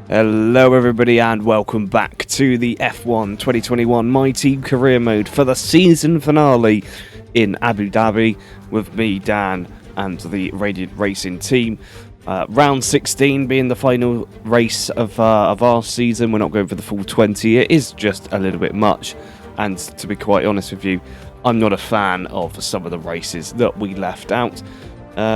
Hello everybody and welcome back to the F1 2021 My Team Career Mode for the season finale in Abu Dhabi with me, Dan, and the Radiant Racing team. Round 16 being the final race of our season. We're not going for the full 20. It is just a little bit much, and to be quite honest with you, I'm not a fan of some of the races that we left out.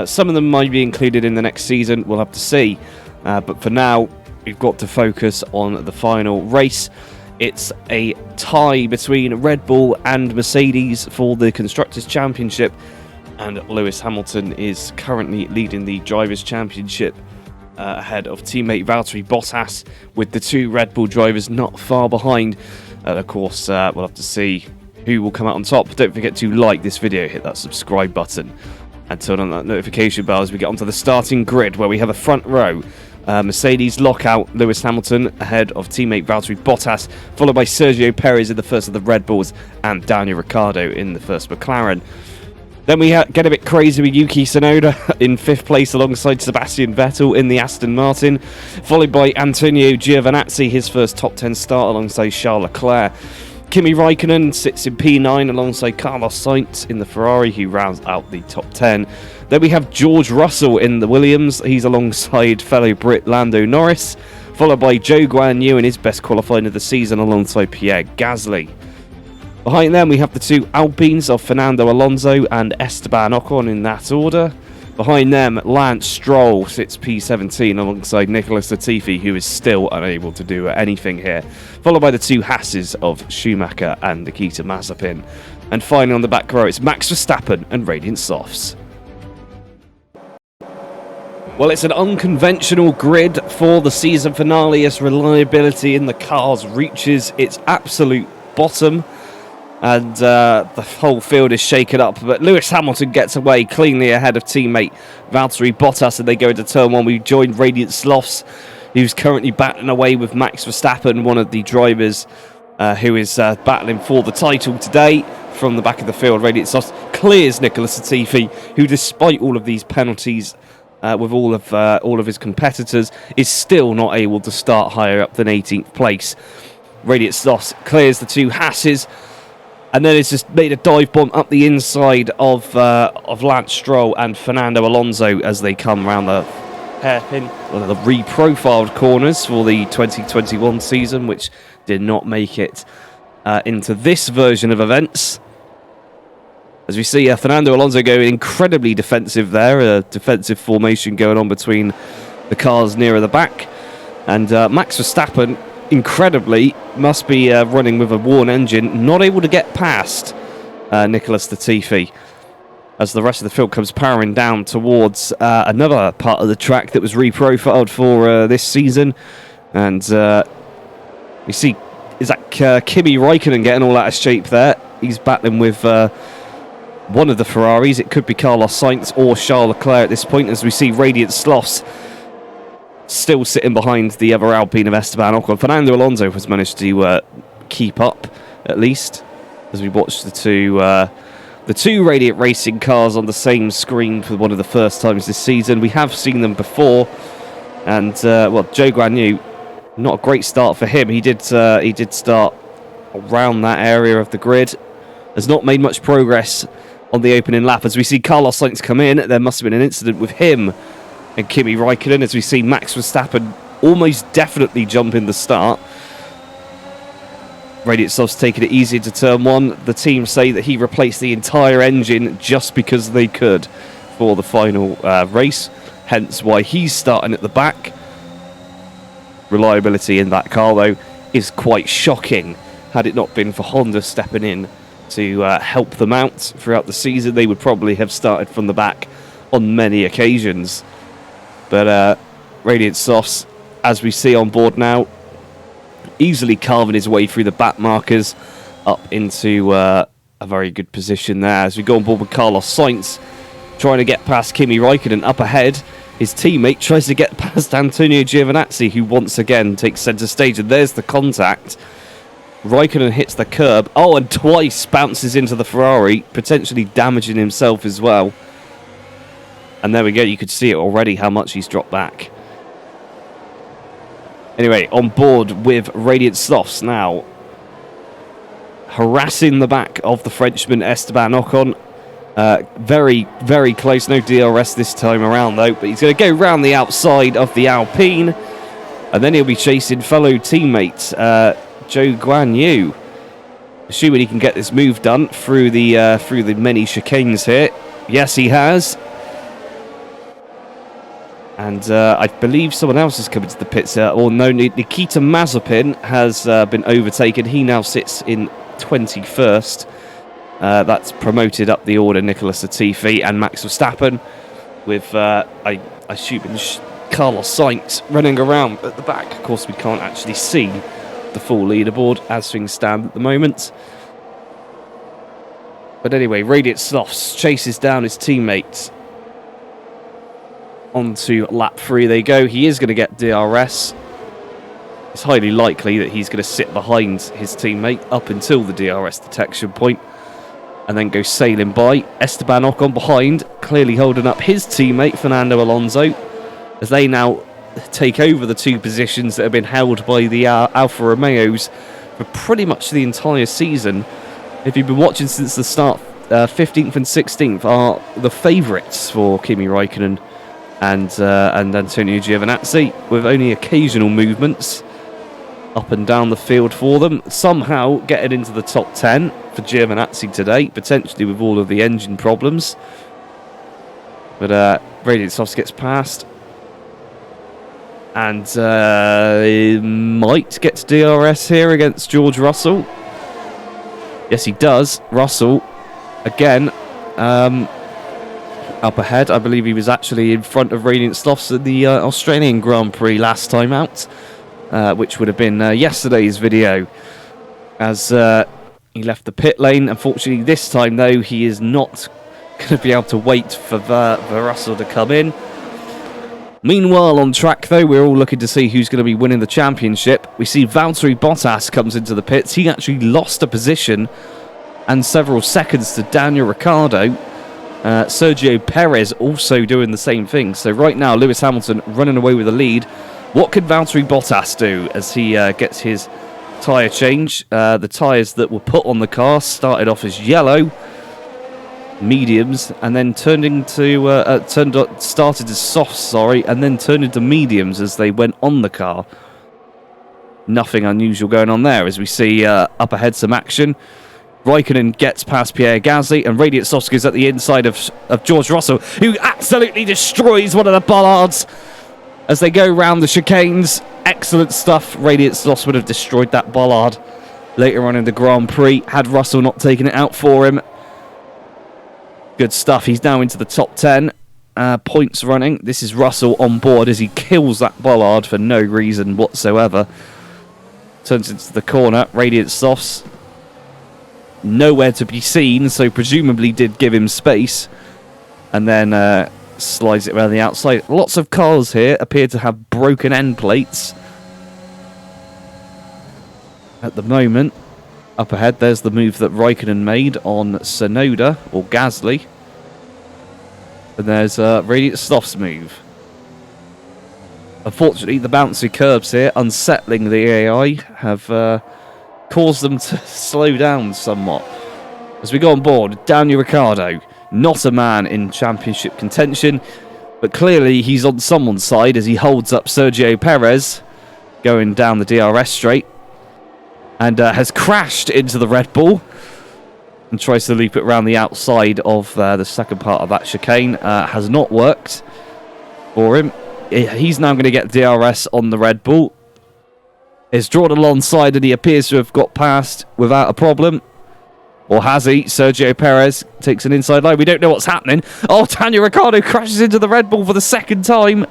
Some of them might be included in the next season, we'll have to see, but for now we've got to focus on the final race. It's a tie between Red Bull and Mercedes for the Constructors' Championship, and Lewis Hamilton is currently leading the Drivers' Championship ahead of teammate Valtteri Bottas, with the two Red Bull drivers not far behind. Of course, we'll have to see who will come out on top. Don't forget to like this video, hit that subscribe button, and turn on that notification bell as we get onto the starting grid, where we have a front row. Mercedes lockout Lewis Hamilton ahead of teammate Valtteri Bottas, followed by Sergio Perez in the first of the Red Bulls and Daniel Ricciardo in the first McLaren. Then we get a bit crazy with Yuki Tsunoda in 5th place alongside Sebastian Vettel in the Aston Martin, followed by Antonio Giovinazzi, his first top 10 start alongside Charles Leclerc. Kimi Raikkonen sits in P9 alongside Carlos Sainz in the Ferrari, who rounds out the top 10. Then we have George Russell in the Williams. He's alongside fellow Brit Lando Norris, followed by Zhou Guanyu in his best qualifying of the season alongside Pierre Gasly. Behind them we have the two Alpines of Fernando Alonso and Esteban Ocon in that order. Behind them, Lance Stroll sits P17 alongside Nicholas Latifi, who is still unable to do anything here, followed by the two Hasses of Schumacher and Nikita Mazepin. And finally on the back row, it's Max Verstappen and Radiant Slothz. Well, it's an unconventional grid for the season finale as reliability in the cars reaches its absolute bottom, and the whole field is shaken up, but Lewis Hamilton gets away cleanly ahead of teammate Valtteri Bottas, and they go into turn one. We joined Radiant Slothz, who's currently battling away with Max Verstappen, one of the drivers who is battling for the title today. From the back of the field, Radiant Slothz clears Nicholas Latifi, who, despite all of these penalties with all of his competitors, is still not able to start higher up than 18th place. Radiant Slothz clears the two Hasses, and then it's just made a dive bomb up the inside of Lance Stroll and Fernando Alonso as they come round the hairpin, one of the reprofiled corners for the 2021 season, which did not make it into this version of events. As we see Fernando Alonso going incredibly defensive there, a defensive formation going on between the cars nearer the back, and Max Verstappen, incredibly, must be running with a worn engine, not able to get past Nicholas Latifi as the rest of the field comes powering down towards another part of the track that was reprofiled for this season. And we see, is that Kimi Raikkonen getting all out of shape there? He's battling with one of the Ferraris. It could be Carlos Sainz or Charles Leclerc at this point, as we see Radiant Slothz still sitting behind the other Alpine of Esteban Ocon. Fernando Alonso has managed to keep up, at least, as we watch the two Radiant Racing cars on the same screen for one of the first times this season. We have seen them before, and Zhou Guanyu, not a great start for him. He did start around that area of the grid, has not made much progress on the opening lap. As we see Carlos Sainz come in, there must have been an incident with him and Kimi Raikkonen, as we see Max Verstappen almost definitely jump in the start. Radiant Slothz taking it easy into turn one. The team say that he replaced the entire engine just because they could for the final race, hence why he's starting at the back. Reliability in that car, though, is quite shocking. Had it not been for Honda stepping in to help them out throughout the season, they would probably have started from the back on many occasions. But Radiant Slothz, as we see on board now, easily carving his way through the back markers up into a very good position there. As we go on board with Carlos Sainz, trying to get past Kimi Raikkonen up ahead. His teammate tries to get past Antonio Giovinazzi, who once again takes centre stage, and there's the contact. Raikkonen hits the curb, and twice bounces into the Ferrari, potentially damaging himself as well. And there we go, you could see it already how much he's dropped back. Anyway, on board with Radiant Slothz now. Harassing the back of the Frenchman Esteban Ocon. Very, very close. No DRS this time around, though. But he's going to go round the outside of the Alpine. And then he'll be chasing fellow teammate Zhou Guanyu. Assuming he can get this move done through the many chicanes here. Yes, he has. And I believe someone else has come into the pits here. Or no, Nikita Mazepin has been overtaken. He now sits in 21st. That's promoted up the order Nicholas Latifi and Max Verstappen. With, I assume, Carlos Sainz running around at the back. Of course, we can't actually see the full leaderboard as things stand at the moment. But anyway, Radiant Slothz chases down his teammates. Onto lap 3 they go. He is going to get DRS. It's highly likely that he's going to sit behind his teammate up until the DRS detection point and then go sailing by. Esteban Ocon behind, clearly holding up his teammate Fernando Alonso as they now take over the 2 positions that have been held by the Alfa Romeos for pretty much the entire season. If you've been watching since the start, 15th and 16th are the favourites for Kimi Räikkönen and Antonio Giovinazzi, with only occasional movements up and down the field for them. Somehow getting into the top 10 for Giovinazzi today, potentially with all of the engine problems. But Radiant Slothz gets past. And he might get to DRS here against George Russell. Yes, he does. Russell, again, up ahead. I believe he was actually in front of Radiant Slothz at the Australian Grand Prix last time out, which would have been yesterday's video, as he left the pit lane. Unfortunately, this time, though, he is not going to be able to wait for Russell to come in. Meanwhile, on track, though, we're all looking to see who's going to be winning the championship. We see Valtteri Bottas comes into the pits. He actually lost a position and several seconds to Daniel Ricciardo. Sergio Perez also doing the same thing. So right now, Lewis Hamilton running away with the lead. What can Valtteri Bottas do as he gets his tyre change? The tyres that were put on the car started off as yellow, mediums, and then started as softs, and then turned into mediums as they went on the car. Nothing unusual going on there, as we see up ahead some action. Räikkönen gets past Pierre Gasly, and Radiant Slothz goes at the inside of George Russell, who absolutely destroys one of the bollards as they go round the chicanes. Excellent stuff. Radiant Slothz would have destroyed that bollard later on in the Grand Prix had Russell not taken it out for him. Good stuff. He's now into the top 10 points running. This is Russell on board as he kills that bollard for no reason whatsoever. Turns into the corner. Radiant Slothz nowhere to be seen, so presumably did give him space, and then slides it around the outside. Lots of cars here appear to have broken end plates at the moment. Up ahead, there's the move that Räikkönen made on Tsunoda, or Gasly. And there's Radiant Sloth's move. Unfortunately, the bouncy curbs here, unsettling the AI, have caused them to slow down somewhat. As we go on board, Daniel Ricciardo, not a man in championship contention, but clearly he's on someone's side as he holds up Sergio Perez, going down the DRS straight, and has crashed into the Red Bull and tries to loop it around the outside of the second part of that chicane. Has not worked for him. He's now going to get DRS on the Red Bull. Is drawn alongside and he appears to have got past without a problem. Or has he? Sergio Perez takes an inside line. We don't know what's happening. Oh, Daniel Ricciardo crashes into the Red Bull for the second time.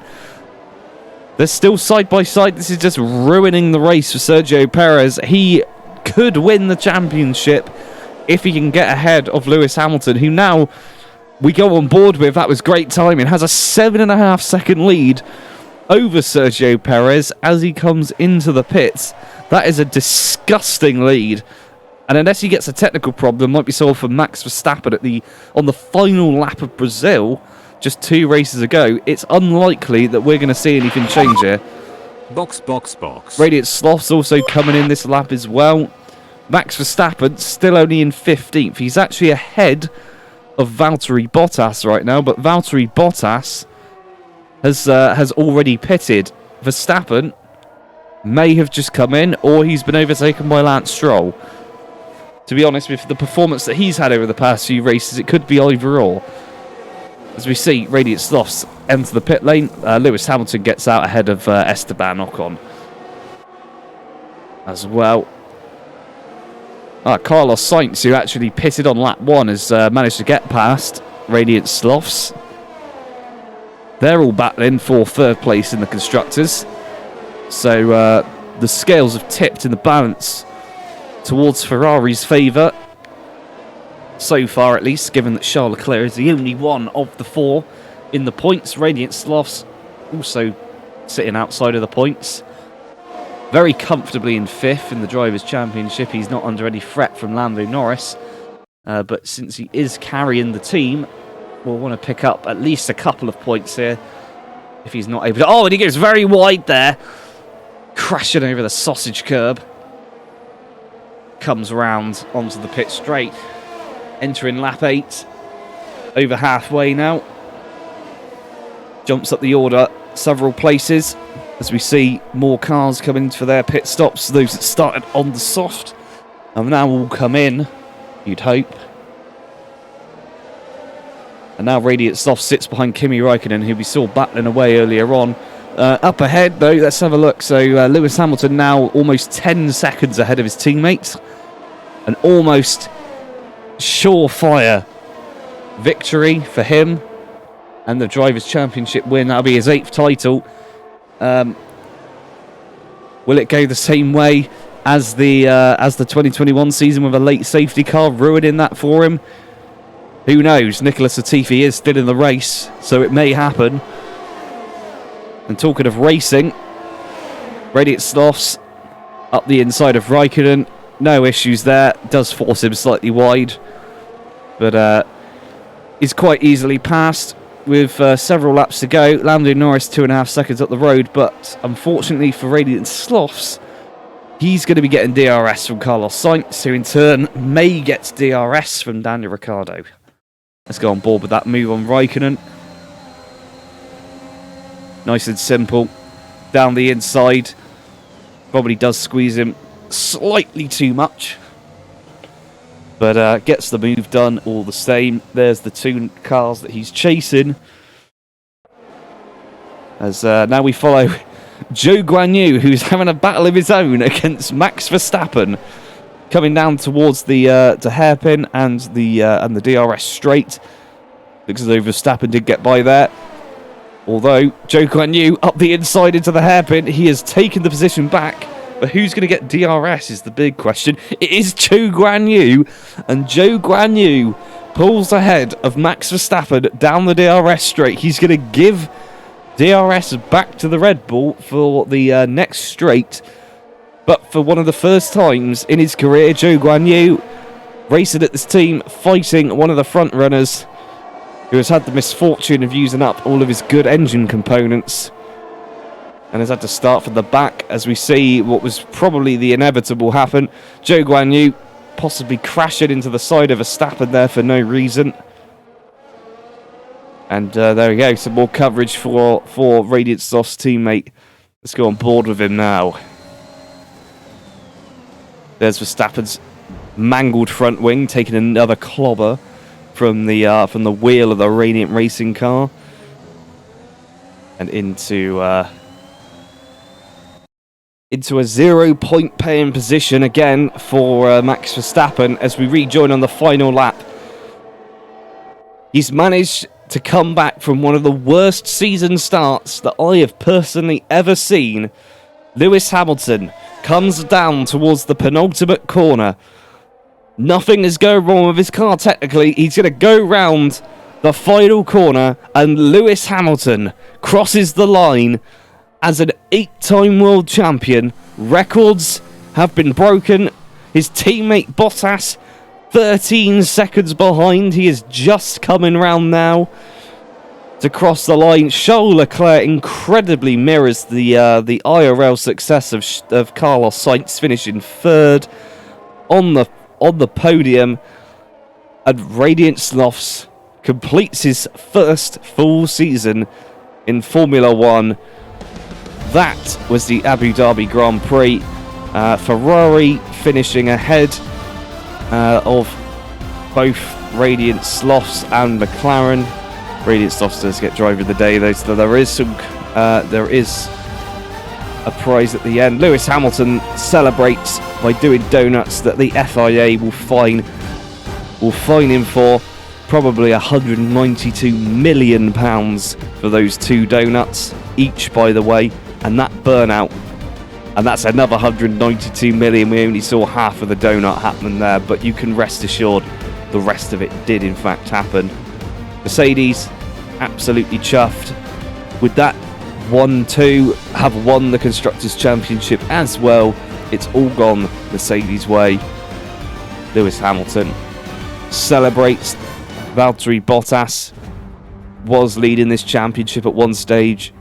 They're still side by side. This is just ruining the race for Sergio Perez. He could win the championship if he can get ahead of Lewis Hamilton, who now we go on board with. That was great timing. Has a 7.5 second lead over Sergio Perez as he comes into the pits. That is a disgusting lead. And unless he gets a technical problem, might be solved for Max Verstappen on the final lap of Brazil, just 2 races ago, it's unlikely that we're going to see anything change here. Box, box, box. Radiant Sloth's also coming in this lap as well. Max Verstappen still only in 15th. He's actually ahead of Valtteri Bottas right now, but Valtteri Bottas has already pitted. Verstappen may have just come in, or he's been overtaken by Lance Stroll. To be honest, with the performance that he's had over the past few races, it could be either or. As we see, Radiant Sloths enter the pit lane. Lewis Hamilton gets out ahead of Esteban Ocon as well. Carlos Sainz, who actually pitted on lap 1, has managed to get past Radiant Sloths. They're all battling for third place in the Constructors. So the scales have tipped in the balance towards Ferrari's favour. So far, at least, given that Charles Leclerc is the only one of the 4 in the points. Radiant Sloths also sitting outside of the points. Very comfortably in 5th in the Drivers' Championship. He's not under any threat from Lando Norris. But since he is carrying the team, we'll want to pick up at least a couple of points here. If he's not able to... Oh, and he goes very wide there. Crashing over the sausage curb. Comes round onto the pit straight. Entering lap 8. Over halfway now. Jumps up the order several places. As we see more cars come in for their pit stops. Those that started on the soft have now all come in, you'd hope. And now Radiant Sloth sits behind Kimi Räikkönen, who we saw battling away earlier on. Up ahead, though, let's have a look. So Lewis Hamilton now almost 10 seconds ahead of his teammates. An almost surefire victory for him. And the Drivers' Championship win. That'll be his 8th title. Will it go the same way as the 2021 season with a late safety car ruining that for him? Who knows? Nicholas Latifi is still in the race, so it may happen. And talking of racing, Radiant Sloths up the inside of Räikkönen. No issues there. Does force him slightly wide, but is quite easily passed with several laps to go. Lando Norris 2.5 seconds up the road, but unfortunately for Radiant Sloths, he's going to be getting DRS from Carlos Sainz, who in turn may get DRS from Daniel Ricciardo. Let's go on board with that move on Räikkönen. Nice and simple. Down the inside. Probably does squeeze him slightly too much, but gets the move done all the same. There's the 2 cars that he's chasing. As now we follow Zhou Guanyu, who's having a battle of his own against Max Verstappen, coming down towards the hairpin and the DRS straight. Looks as though Verstappen did get by there. Although Zhou Guanyu up the inside into the hairpin, he has taken the position back. But who's going to get DRS is the big question. It is Zhou Guanyu, and Zhou Guanyu pulls ahead of Max Verstappen down the DRS straight. He's going to give DRS back to the Red Bull for the next straight. But for one of the first times in his career, Zhou Guanyu racing at this team, fighting one of the front runners who has had the misfortune of using up all of his good engine components. And has had to start from the back as we see what was probably the inevitable happen. Zhou Guanyu possibly crashing into the side of Verstappen there for no reason. And there we go, some more coverage for Radiant Sloth's teammate. Let's go on board with him now. There's Verstappen's mangled front wing, taking another clobber from the wheel of the Radiant racing car. And into a 0-point paying position again for Max Verstappen as we rejoin on the final lap. He's managed to come back from one of the worst season starts that I have personally ever seen. Lewis Hamilton comes down towards the penultimate corner. Nothing is going wrong with his car technically. He's going to go round the final corner and Lewis Hamilton crosses the line as an 8-time world champion. Records have been broken. His teammate Bottas 13 seconds behind. He is just coming round now. to cross the line. Charles Leclerc incredibly mirrors the IRL success of Carlos Sainz, finishing third on the podium, and Radiant Slothz completes his first full season in Formula One. That was the Abu Dhabi Grand Prix. Ferrari finishing ahead of both Radiant Slothz and McLaren. Radiant Slothz does get driver of the day, though, so there is a prize at the end. Lewis Hamilton celebrates by doing donuts that the FIA will fine him for probably £192 million for those 2 donuts each, by the way, and that burnout. And that's another 192 million. We only saw half of the donut happen there, but you can rest assured the rest of it did in fact happen. Mercedes absolutely chuffed with that. 1-2 have won the Constructors' Championship as well. It's all gone Mercedes' way. Lewis Hamilton celebrates. Valtteri Bottas was leading this championship at one stage,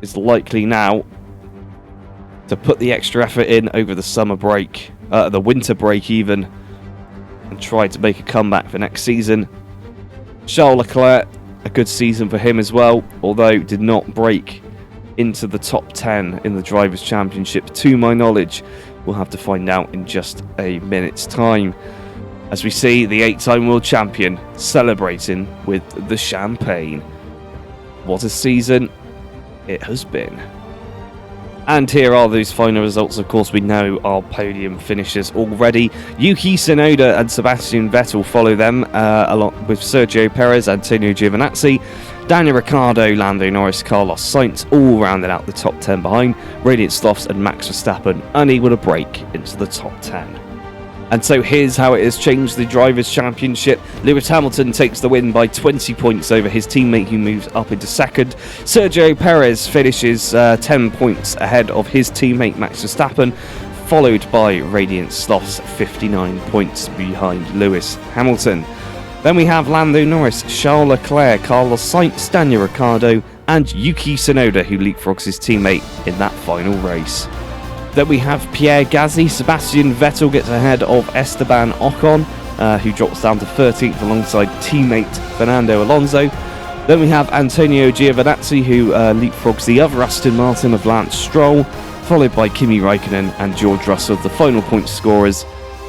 is likely now to put the extra effort in over the summer break, the winter break even, and try to make a comeback for next season. Charles Leclerc, a good season for him as well, although did not break into the top 10 in the Drivers' Championship, to my knowledge. We'll have to find out in just a minute's time, as we see the 8-time world champion celebrating with the champagne. What a season it has been. And here are those final results. Of course, we know our podium finishers already. Yuki Tsunoda and Sebastian Vettel follow them, along with Sergio Perez, Antonio Giovinazzi, Daniel Ricciardo, Lando Norris, Carlos Sainz, all rounded out the top 10 behind. Radiant Slothz and Max Verstappen unable to break into the top 10. And so here's how it has changed the Drivers' Championship. Lewis Hamilton takes the win by 20 points over his teammate, who moves up into second. Sergio Perez finishes 10 points ahead of his teammate Max Verstappen, followed by Radiant Slothz 59 points behind Lewis Hamilton. Then we have Lando Norris, Charles Leclerc, Carlos Sainz, Daniel Ricciardo and Yuki Tsunoda, who leapfrogs his teammate in that final race. Then we have Pierre Gasly. Sebastian Vettel gets ahead of Esteban Ocon, who drops down to 13th alongside teammate Fernando Alonso. Then we have Antonio Giovinazzi, who leapfrogs the other Aston Martin of Lance Stroll, followed by Kimi Raikkonen and George Russell, the final point scorers.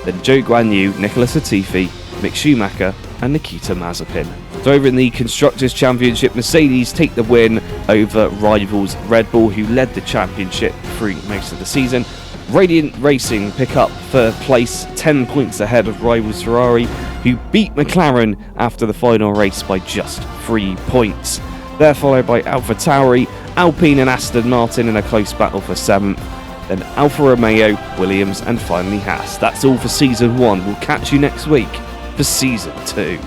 Then Zhou Guanyu, Nicholas Latifi, Mick Schumacher and Nikita Mazepin. So over in the Constructors' Championship, Mercedes take the win over rivals Red Bull, who led the championship through most of the season. Radiant Racing pick up third place, 10 points ahead of rivals Ferrari, who beat McLaren after the final race by just 3 points. They're followed by AlphaTauri, Alpine and Aston Martin in a close battle for 7th. Then Alfa Romeo, Williams and finally Haas. That's all for Season 1. We'll catch you next week for Season 2.